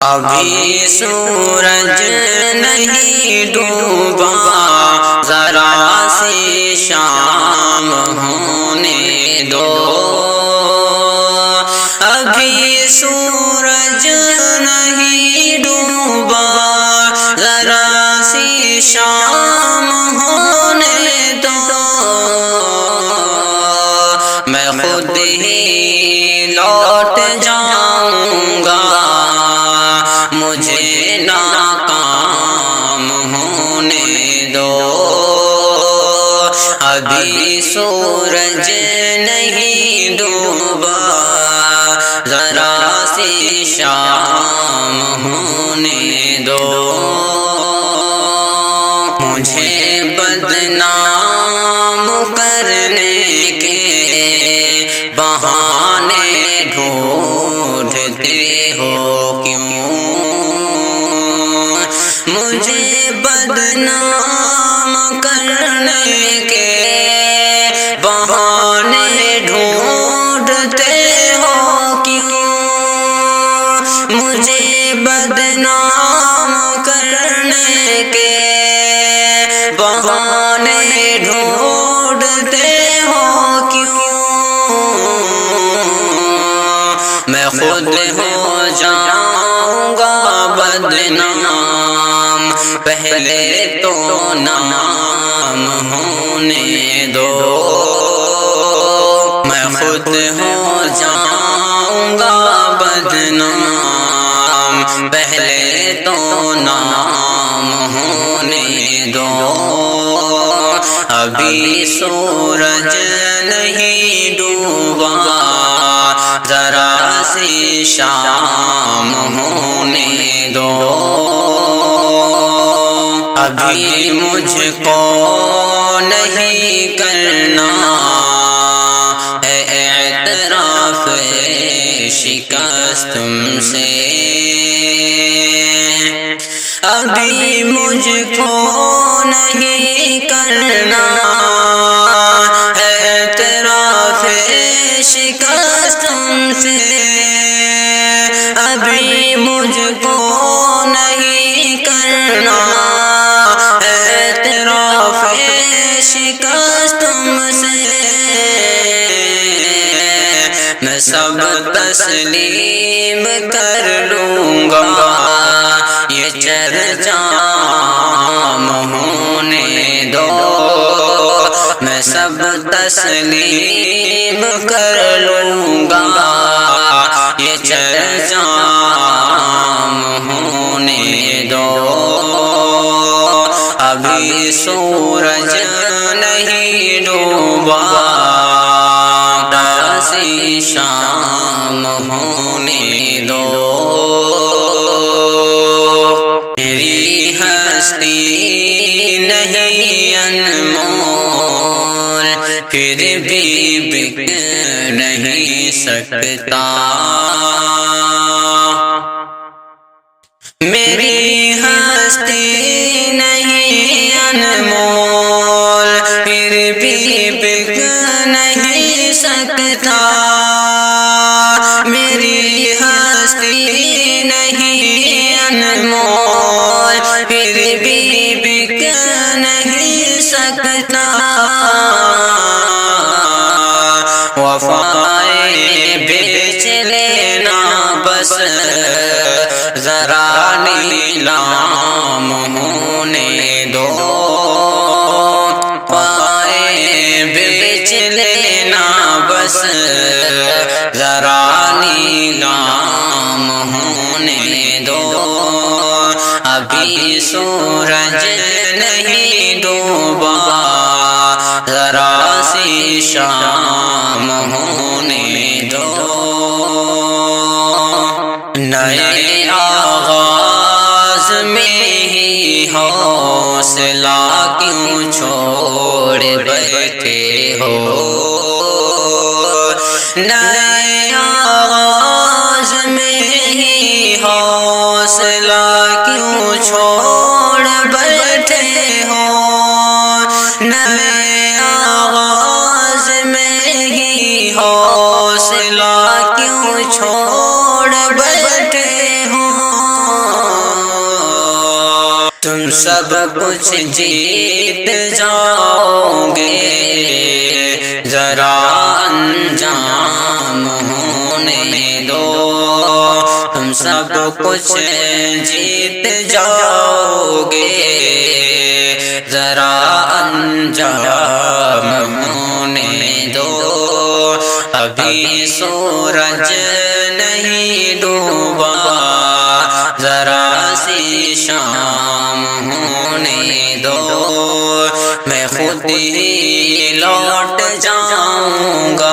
ابھی سورج نہیں ڈوبا، ذرا سی شام ہونے دو، ابھی سورج نہیں ڈوبا، ذرا سی شام ہونے دو، میں خود ہی لوٹ جاؤں گا، مجھے ناکام ہونے دو، ابھی سورج نہیں ڈوبا، ذرا سی شام ہونے دو، مجھے بدنام کرنے کے بہانے ڈھونڈتے ہو کیوں، مجھے بدنام کرنے کے بہانے ڈھونڈتے ہو کیوں، مجھے بدنام کرنے کے بہانے ڈھونڈتے ہو کیوں، میں خود ہو جاؤں گا بدنام، پہلے تو نام ہونے دو، میں خود ہو جاؤں گا بدنام، پہلے تو نام ہونے دو، ابھی سورج نہیں ڈوبا، ذرا سی شام ہونے دو، ابھی مجھ کو نہیں کرنا ہے اعتراف شکست تم سے، ابھی مجھ کو نہیں کرنا ہے اعتراف شکست تم سے، ابھی مجھ کو نہیں کرنا ہے اعتراف شکست تم سے، میں سب تسلیم کر لوں گا، یہ چرچام ہونے دو، میں سب تسلیم کر لوں گا، یہ چرچام ہونے دو، ابھی سورج نہیں ڈوبا، ذرا سی شام ہونے دو، میری ہستی نہیں انمول، پھر بھی بک نہیں سکتا، میری ہستی نہیں انمول، پھر بھی بک نہیں سکتا، میری ہستی نہیں انمول، پھر بھی بک نہیں سکتا، وفائیں بیچ لینا بس، ذرا نیلام ہونے دو، وفائیں بیچ لینا بس، ذرا نیلام ہونے دو، ابھی سورج نہیں ڈوبا، ذرا سی شام ہونے دو، نئے آغاز میں ہی حوصلہ کیوں چھوڑ بیٹھے ہو، نئے آغاز میں ہی حوصلہ کیوں چھوڑ بیٹھے ہو، نئے آغاز میں ہی حوصلہ کیوں چھوڑ بیٹھے ہو، تم سب کچھ جیت جاؤ گے، ذرا انجام ہونے دو، تم سب کچھ جیت جاؤ گے، ذرا انجام ہونے دو، ابھی سورج نہیں ڈوبا، ذرا سی شام ہونے دو، میں خود ہی لوٹ جاؤں گا،